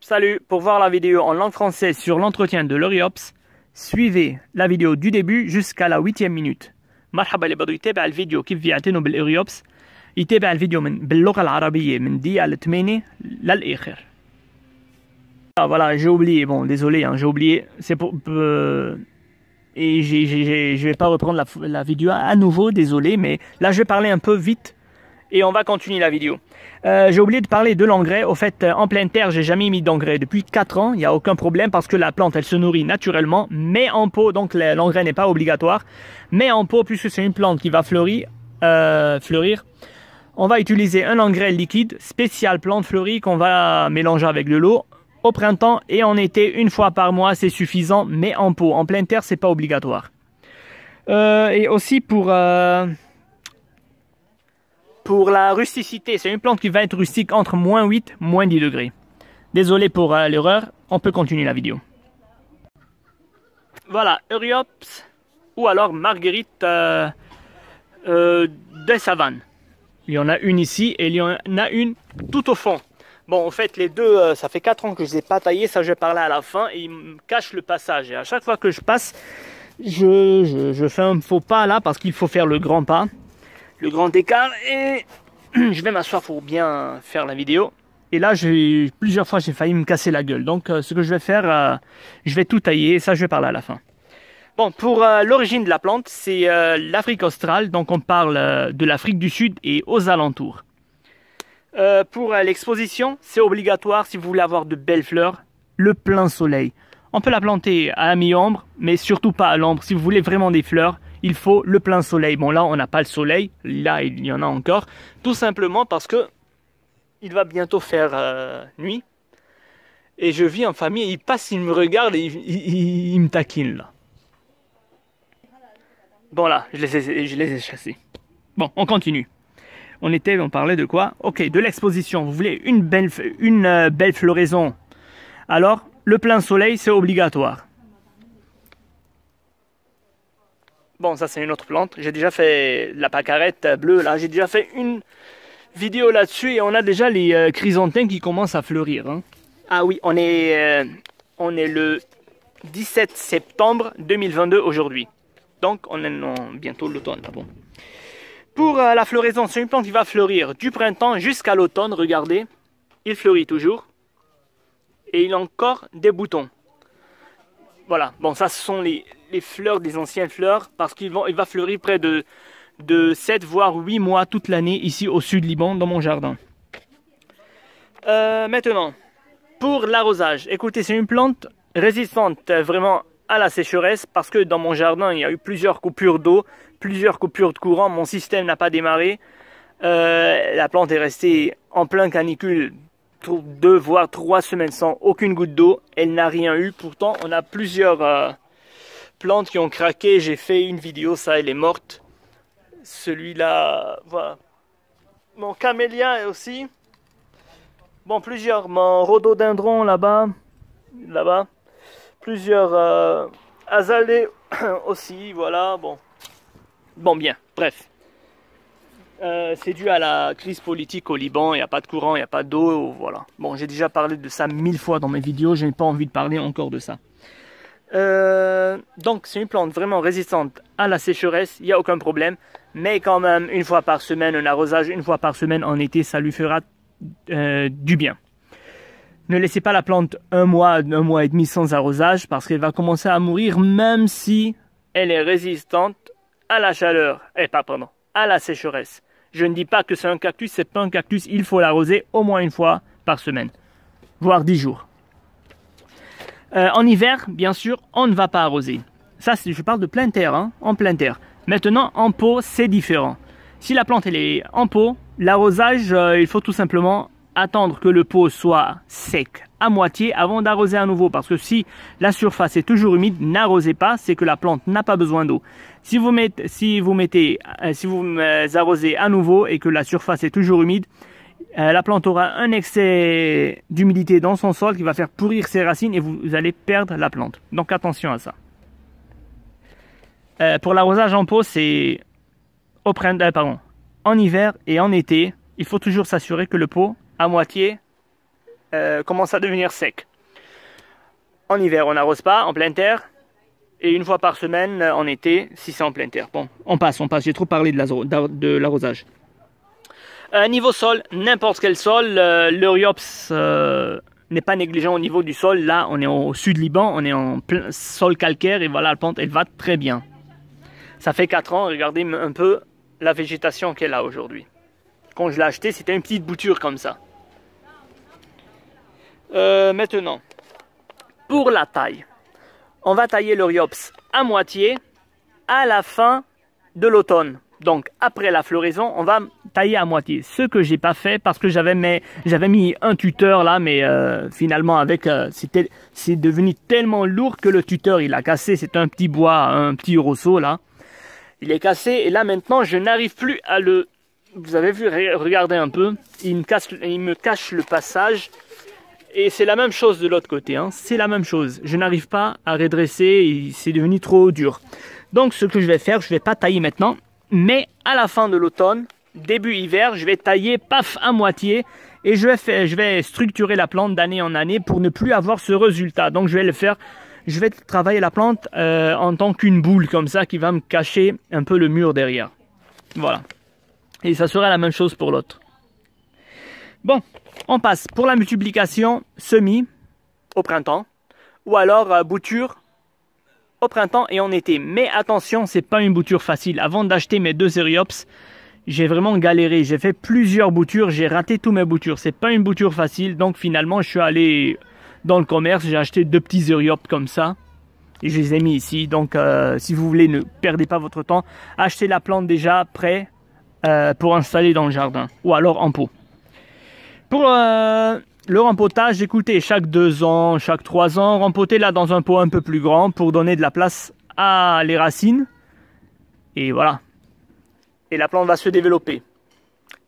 Salut, pour voir la vidéo en langue française sur l'entretien de l'Euryops, suivez la vidéo du début jusqu'à la 8e minute. مرحبا اللي بده يتابع الفيديو كيف بيعتنوا بالإيريوبس يتابع الفيديو باللغة العربية من دقيقة 8 للآخر. Ah voilà, j'ai oublié, bon désolé, hein, j'ai oublié, c'est pour... et je vais pas reprendre la vidéo à nouveau, désolé, mais là je vais parler un peu vite et on va continuer la vidéo. J'ai oublié de parler de l'engrais. Au fait, en pleine terre, j'ai jamais mis d'engrais depuis 4 ans. Il n'y a aucun problème parce que la plante, elle se nourrit naturellement, mais en pot, donc l'engrais n'est pas obligatoire. Mais en pot, puisque c'est une plante qui va fleurir, on va utiliser un engrais liquide spécial plante fleurie qu'on va mélanger avec de l'eau au printemps et en été, une fois par mois, c'est suffisant, mais en pot. En pleine terre, c'est pas obligatoire. Et aussi pour la rusticité, c'est une plante qui va être rustique entre moins 8 moins 10 degrés. Désolé pour l'erreur, on peut continuer la vidéo. Voilà, Euryops ou alors Marguerite des savanes. Il y en a une ici et il y en a une tout au fond. Bon, en fait, les deux, ça fait 4 ans que je ne les ai pas taillés, ça je vais parler à la fin, et ils me cachent le passage. Et à chaque fois que je passe, je fais un faux pas là parce qu'il faut faire le grand pas. Le grand écart et je vais m'asseoir pour bien faire la vidéo. Et là, plusieurs fois, j'ai failli me casser la gueule. Donc, ce que je vais faire, je vais tout tailler. Et ça, je vais parler à la fin. Bon, pour l'origine de la plante, c'est l'Afrique australe. Donc, on parle de l'Afrique du Sud et aux alentours. Pour l'exposition, c'est obligatoire si vous voulez avoir de belles fleurs, le plein soleil. On peut la planter à la mi-ombre, mais surtout pas à l'ombre. Si vous voulez vraiment des fleurs, il faut le plein soleil. Bon, là, on n'a pas le soleil. Là, il y en a encore. Tout simplement parce que il va bientôt faire nuit. Et je vis en famille. Il passe, il me regarde et il me taquine, là. Bon, là, je les ai chassés. Bon, on continue. On parlait de quoi? Ok, de l'exposition. Vous voulez une belle floraison. Alors, le plein soleil, c'est obligatoire. Bon, ça c'est une autre plante. J'ai déjà fait la pacarette bleue là. J'ai déjà fait une vidéo là-dessus et on a déjà les chrysanthèmes qui commencent à fleurir. Hein. Ah oui, on est le 17 septembre 2022 aujourd'hui. Donc on est bientôt l'automne. Bon. Pour la floraison, c'est une plante qui va fleurir du printemps jusqu'à l'automne. Regardez, il fleurit toujours et il a encore des boutons. Voilà. Bon, ça ce sont les fleurs des anciennes fleurs parce il va fleurir près de 7 voire 8 mois toute l'année ici au sud Liban dans mon jardin. Maintenant, pour l'arrosage, écoutez, c'est une plante résistante vraiment à la sécheresse parce que dans mon jardin il y a eu plusieurs coupures d'eau, plusieurs coupures de courant, mon système n'a pas démarré, la plante est restée en plein canicule 2 voire 3 semaines sans aucune goutte d'eau, elle n'a rien eu, pourtant on a plusieurs plantes qui ont craqué, j'ai fait une vidéo, ça elle est morte. Celui-là, voilà. Mon camélia aussi. Bon, plusieurs, mon rhododendron là-bas. Plusieurs azalées aussi, voilà, bon. Bon, bien, bref. C'est dû à la crise politique au Liban, il n'y a pas de courant, il n'y a pas d'eau, voilà. Bon, j'ai déjà parlé de ça 1000 fois dans mes vidéos, je n'ai pas envie de parler encore de ça. Donc c'est une plante vraiment résistante à la sécheresse, il n'y a aucun problème, mais quand même une fois par semaine, un arrosage une fois par semaine en été, ça lui fera du bien. Ne laissez pas la plante un mois et demi sans arrosage parce qu'elle va commencer à mourir même si elle est résistante à la chaleur, à la sécheresse. Je ne dis pas que c'est un cactus, c'est pas un cactus, il faut l'arroser au moins une fois par semaine, voire 10 jours. En hiver, bien sûr, on ne va pas arroser. Ça, je parle de pleine terre, hein, en pleine terre. Maintenant, en pot, c'est différent. Si la plante elle est en pot, l'arrosage, il faut tout simplement attendre que le pot soit sec à moitié avant d'arroser à nouveau. Parce que si la surface est toujours humide, n'arrosez pas, c'est que la plante n'a pas besoin d'eau. Si vous arrosez à nouveau et que la surface est toujours humide, la plante aura un excès d'humidité dans son sol qui va faire pourrir ses racines et vous allez perdre la plante. Donc attention à ça. Pour l'arrosage en pot, c'est en hiver et en été. Il faut toujours s'assurer que le pot à moitié commence à devenir sec. En hiver, on n'arrose pas, en plein terre. Et une fois par semaine en été, si c'est en plein terre. Bon, on passe. J'ai trop parlé de l'arrosage. Niveau sol, n'importe quel sol, l'Euryops n'est pas négligent au niveau du sol. Là, on est au sud Liban, on est en plein sol calcaire et voilà, la plante, elle va très bien. Ça fait 4 ans, regardez un peu la végétation qu'elle a aujourd'hui. Quand je l'ai acheté, c'était une petite bouture comme ça. Maintenant, pour la taille, on va tailler l'Euryops à moitié à la fin de l'automne. Donc après la floraison, on va tailler à moitié. Ce que j'ai pas fait parce que j'avais mis un tuteur là, mais finalement avec c'est devenu tellement lourd que le tuteur il a cassé. C'est un petit bois, un petit rosseau là. Il est cassé et là maintenant je n'arrive plus à le. Vous avez vu, regardez un peu. Il me cache le passage. Et c'est la même chose de l'autre côté, hein. C'est la même chose. Je n'arrive pas à redresser, c'est devenu trop dur. Donc ce que je vais faire, je ne vais pas tailler maintenant, mais à la fin de l'automne, début hiver, je vais tailler paf à moitié et je vais structurer la plante d'année en année pour ne plus avoir ce résultat. Donc je vais travailler la plante en tant qu'une boule comme ça qui va me cacher un peu le mur derrière. Voilà. Et ça sera la même chose pour l'autre. Bon, on passe pour la multiplication semis au printemps ou alors bouture au printemps et en été. Mais attention, c'est pas une bouture facile. Avant d'acheter mes 2 Euryops, j'ai vraiment galéré. J'ai fait plusieurs boutures, j'ai raté toutes mes boutures. C'est pas une bouture facile, donc finalement je suis allé dans le commerce, j'ai acheté 2 petits Euryops comme ça et je les ai mis ici. Donc si vous voulez, ne perdez pas votre temps, achetez la plante déjà prêt pour installer dans le jardin ou alors en pot. Pour le rempotage, écoutez, chaque 2 ans, chaque 3 ans, rempotez-la dans un pot un peu plus grand pour donner de la place à les racines. Et voilà. Et la plante va se développer.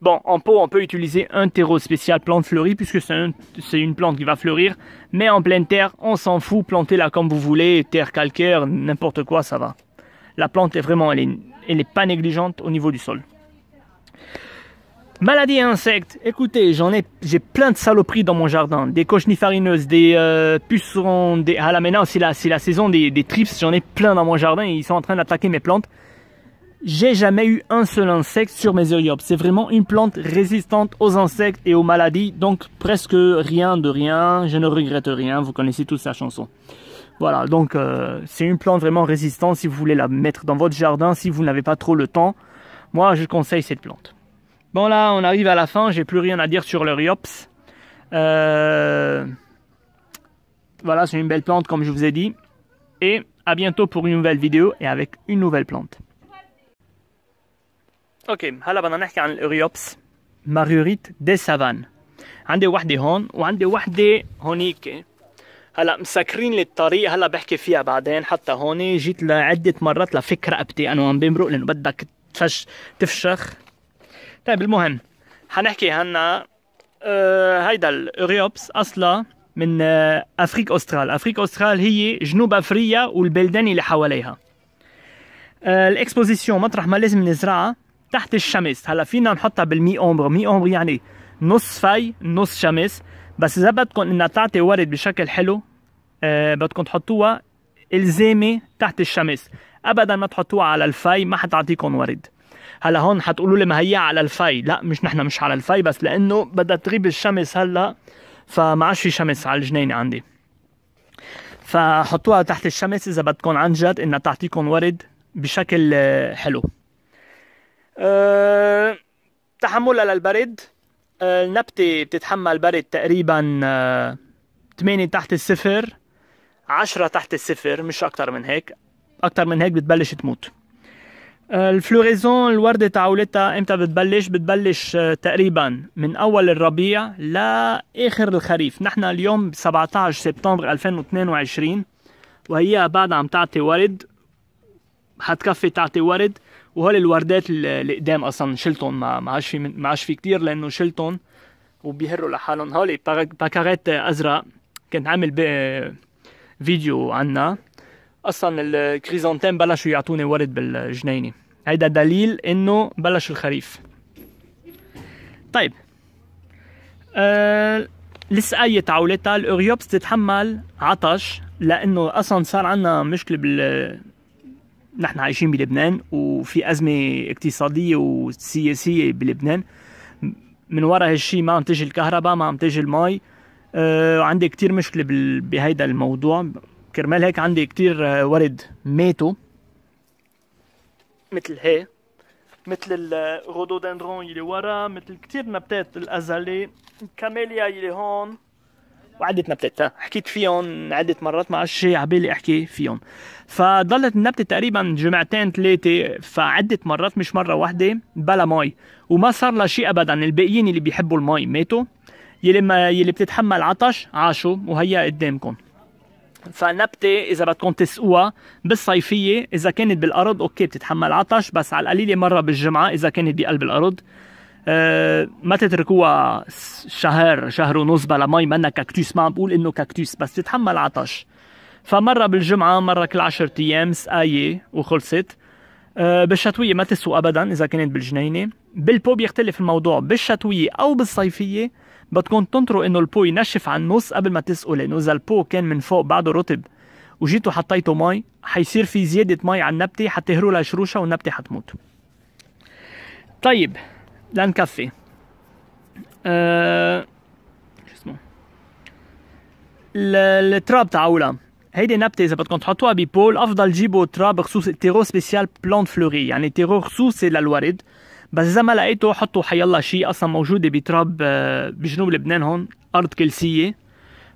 Bon, en pot, on peut utiliser un terreau spécial plante fleurie puisque c'est une plante qui va fleurir. Mais en pleine terre, on s'en fout, plantez-la comme vous voulez, terre calcaire, n'importe quoi, ça va. La plante est vraiment, elle est pas négligente au niveau du sol. Maladies et insectes, écoutez, j'ai plein de saloperies dans mon jardin, des cochenilles farineuses, des pucerons, ah là maintenant c'est la saison des trips, j'en ai plein dans mon jardin et ils sont en train d'attaquer mes plantes. J'ai jamais eu un seul insecte sur mes Euryops, c'est vraiment une plante résistante aux insectes et aux maladies, donc presque rien de rien, je ne regrette rien, vous connaissez tous sa chanson. Voilà, donc c'est une plante vraiment résistante si vous voulez la mettre dans votre jardin, si vous n'avez pas trop le temps, moi je conseille cette plante. Bon là, on arrive à la fin, j'ai plus rien à dire sur l'Euryops. Voilà, c'est une belle plante comme je vous ai dit. Et à bientôt pour une nouvelle vidéo et avec une nouvelle plante. اوكي هلا بدنا نحكي عن الأوريوبس مارغوريت دي سافان. عندي وحده هون وعندي وحده هونيك. هلا مسكرين لي الطريق، هلا بحكي فيها بعدين. حتى هون جيت لعده مرات لفك رقبتي انا وعم بمرق لانه بدك تفشخ. طيب المهم حنحكي هنا هيدا الأوريوبس اصلا من افريق أسترال. افريق أسترال هي جنوب افريقيا والبلدان اللي حواليها. الاكسبوزيسيون مطرح ما لازم نزرعها تحت الشمس. هلا فينا نحطها بالمي اومبر، مي اومبر يعني نص في نص شمس، بس اذا بدكم انها تعطي ورد بشكل حلو بدكم تحطوها الزامه تحت الشمس، ابدا ما تحطوها على الفي، ما حتعطيكم ورد. هلا هون حتقولوا لي ما هي على الفي، لا مش نحن مش على الفي، بس لانه بدها تغيب الشمس هلا فما عادش في شمس على الجنينه عندي، فحطوها تحت الشمس اذا بدكم عن جد انها تعطيكم ورد بشكل حلو. تحملها للبرد، النبتة بتتحمل برد تقريبا 8 تحت الصفر 10 تحت الصفر، مش اكتر من هيك. اكتر من هيك بتبلش تموت. الفلوريزون الوردة تاعولتها امتى بتبلش تقريبا من اول الربيع لاخر الخريف. نحن اليوم ب 17 سبتمبر 2022 وهي بعد عم تعطي ورد، حتكفي تعطي ورد. وهول الوردات اللي قدام اصلا شلتهم، ما عادش في كتير لانه شلتهم وبيهروا لحالهم. هول باكارات ازرق كنت عامل فيديو عنها. اصلا الكريزانتيم بلشوا يعطوني ورد بالجنينه، هيدا دليل انه بلش الخريف. طيب السقاية تعولتها الأوريوبس تتحمل عطش، لأنه أصلا صار عنا مشكلة نحن عايشين بلبنان وفي أزمة اقتصادية وسياسية بلبنان. من وراء هالشي ما عم تجي الكهرباء، ما عم تجي المي، وعندي كتير مشكلة بهيدا الموضوع. كرمال هيك عندي كتير ورد ماتوا، مثل هي، مثل الرودودندرون يلي ورا، مثل كتير نباتات، الأزالي، الكاميليا يلي هون، وعدة نباتات حكيت فيهم عدة مرات، ما عادش عبالي احكي فيهم. فضلت النبتة تقريبا جمعتين ثلاثة، فعدة مرات مش مرة واحدة بلا مي، وما صار لها شيء ابدا. الباقيين اللي بيحبوا المي ماتوا، يلي بتتحمل عطش عاشوا، وهي قدامكم. فالنبتة إذا بدكم تسقوها بالصيفية، إذا كانت بالأرض أوكي بتتحمل عطش، بس على القليلة مرة بالجمعة إذا كانت بقلب الأرض. ما تتركوها شهر ونص بلا مي، منا كاكتوس، ما عم بقول إنه كاكتوس، بس تتحمل عطش. فمرة بالجمعة، مرة كل 10 أيام سقاية وخلصت. بالشتوية ما تسوى أبدا إذا كانت بالجنينة. بالبو بيختلف الموضوع، بالشتوية أو بالصيفية بدكم تنطروا انه البو ينشف على النص قبل ما تسقوا، لانه اذا البو كان من فوق بعده رطب وجيتوا حطيتوا مي، حيصير في زيادة مي على النبتة، حتهروا لها شروشها والنبتة حتموت. طيب لنكفي. شو اسمه التراب تعولها. هيدي نبتة إذا بدكم تحطوها ببول، أفضل جيبوا تراب خصوص تيرو سبيسيال بلانت فلوري، يعني تيرو خصوصي للورد. بس إذا ما لقيته حطوا حيالله شيء، أصلا موجودة بتراب بجنوب لبنان هون، أرض كلسية،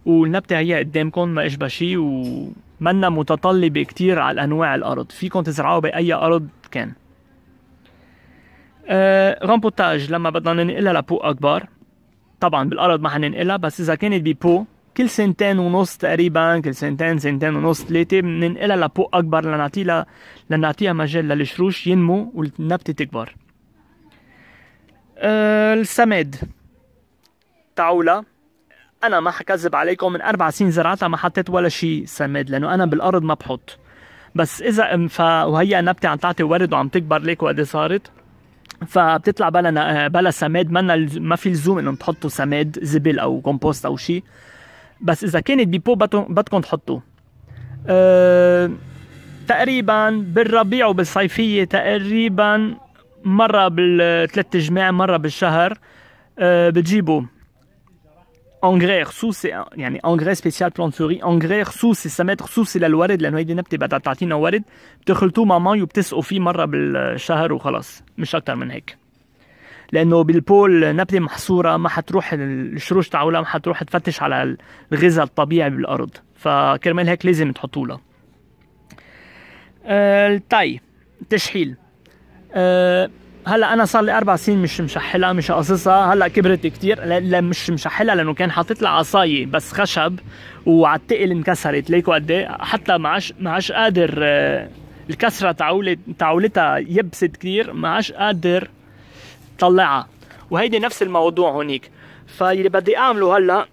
والنبتة هي قدامكم ما إشبه شيء، ومنا متطلبة كتير على أنواع الأرض، فيكم تزرعوها بأي أرض كان. رامبوتاج لما بدنا ننقلها لبو أكبر، طبعا بالأرض ما حننقلها، بس إذا كانت ببو كل سنتين ونص تقريبا، كل سنتين ونص ثلاثة بننقلها لبو أكبر لنعطيها مجال للشروش ينمو والنبتة تكبر. السماد تعولة، أنا ما حكذب عليكم، من 4 سنين زرعتها ما حطيت ولا شيء سماد، لأنه أنا بالأرض ما بحط. بس إذا وهي نبتة عم تعطي ورد وعم تكبر، ليكوا قد صارت، فبتطلع بلا سماد. ما في لزوم إنه تحطوا سماد زبل أو كومبوست أو شيء، بس إذا كانت ببو بدكم تحطوا. تقريبا بالربيع وبالصيفية تقريبا مرة بالثلاث جماع، مرة بالشهر. بتجيبوا انغري خصوصي، يعني انغري سبيسيال بلانت فلوري، انغري خصوصي، سماد خصوصي للورد، لانه هيدي نبته بدها تعطينا ورد. بتخلطوه مع مي وبتسقوا فيه مرة بالشهر وخلاص، مش اكتر من هيك. لانه بالبول نبته محصورة، ما حتروح الشروش تعولها، ما حتروح تفتش على الغذاء الطبيعي بالارض، فكرمال هيك لازم تحطوا لها. التاي تشحيل. هلا انا صار لي 4 سنين مش مشحلها، مش قصصها، هلا كبرت كتير. لا مش مشحلها، لانه كان حاطط لها عصايه بس خشب وعلى التقل انكسرت، ليكوا قد ايه، حتى ما عادش قادر. الكسره تعولتها يبست كتير، ما عادش قادر طلعها. وهيدي نفس الموضوع هونيك. فاللي بدي اعمله هلا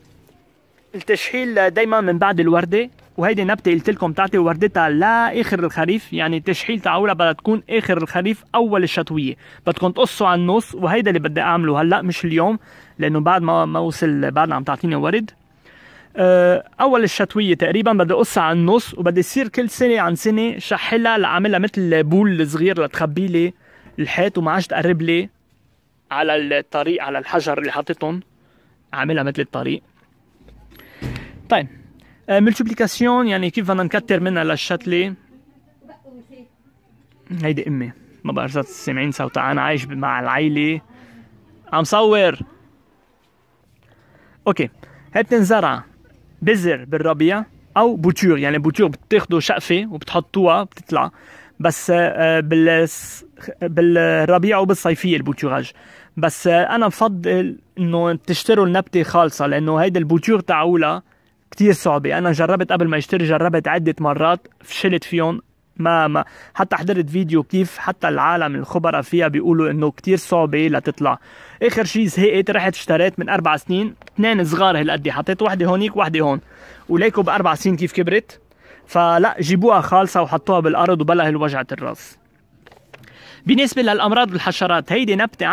التشحيل دايما من بعد الورده، وهيدي نبته قلت لكم تعطي وردتها لاخر الخريف، يعني تشحيل تعولها بدها تكون اخر الخريف اول الشتويه، بدكم تقصوا على النص. وهيدا اللي بدي اعمله هلا، مش اليوم، لانه بعد ما وصل بعدنا عم تعطيني ورد. اول الشتويه تقريبا بدي اقصها على النص، وبدي يصير كل سنه عن سنه شحلها لعملها مثل بول صغير لتخبي لي الحيط، وما عادش تقرب لي على الطريق، على الحجر اللي حاططهم، عاملها مثل الطريق. طيب ملتيبليكاسيون، يعني كيف بدنا نكتر منها للشتله. هيدي امي، ما بعرف اذا سامعين صوتها، انا عايش مع العائله عم صور. اوكي، هي بتنزرع بذر بالربيع او بوتور، يعني بوتور بتاخذوا شقفه وبتحطوها بتطلع، بس بالربيع وبالصيفيه البوتوراج. بس انا بفضل انه تشتروا النبته خالصه، لانه هيدا البوتور تعولها كتير صعبة. أنا جربت قبل ما اشتري، جربت عدة مرات، فشلت فيهم. ما حتى حضرت فيديو كيف حتى العالم الخبراء فيها بيقولوا إنه كتير صعبة لتطلع. آخر شي زهقت، رحت اشتريت من 4 سنين 2 صغار هالقد، حطيت وحدة هونيك وحدة هون، وليكوا ب4 سنين كيف كبرت. فلا، جيبوها خالصة وحطوها بالأرض وبلا هالوجعة الراس. بالنسبة للأمراض والحشرات، هيدي نبتة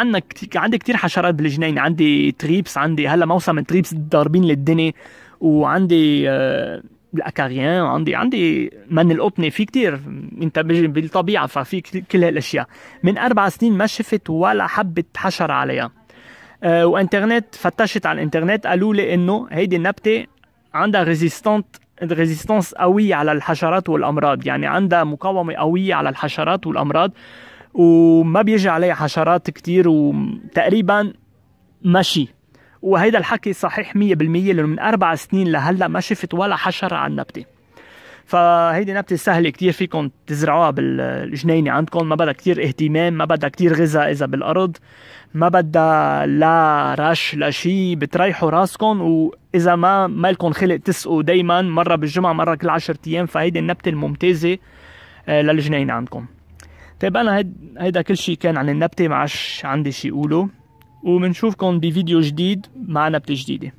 عندي كتير حشرات بالجنين. عندي تريبس، عندي هلا موسم التريبس ضاربين للدنيا، وعندي الاكاريان، وعندي من القطني، في كتير. انت بالطبيعة ففي كل هالاشياء. من 4 سنين ما شفت ولا حبة حشرة عليها. وانترنت فتشت على الانترنت قالوا لي انه هيدي النبتة عندها ريزيستانس قوية على الحشرات والأمراض، يعني عندها مقاومة قوية على الحشرات والأمراض، وما بيجي عليها حشرات كتير، وتقريبا ماشي. وهيدا الحكي صحيح 100%، لأنه من 4 سنين لهلا ما شفت ولا حشرة على النبتة. فهيدي نبتة سهلة كتير، فيكم تزرعوها بالجنينة عندكم، ما بدها كتير اهتمام، ما بدها كتير غذاء إذا بالأرض، ما بدها لا رش لا شي، بتريحوا راسكم. وإذا ما لكم خلق تسقوا دايما مرة بالجمعة مرة كل 10 أيام، فهيدي النبتة الممتازة للجنينة عندكم. طيب أنا هيدا كل شي كان عن النبتة، ما عادش عندي شي أقوله، وبنشوفكم بفيديو جديد مع نبتة جديدة.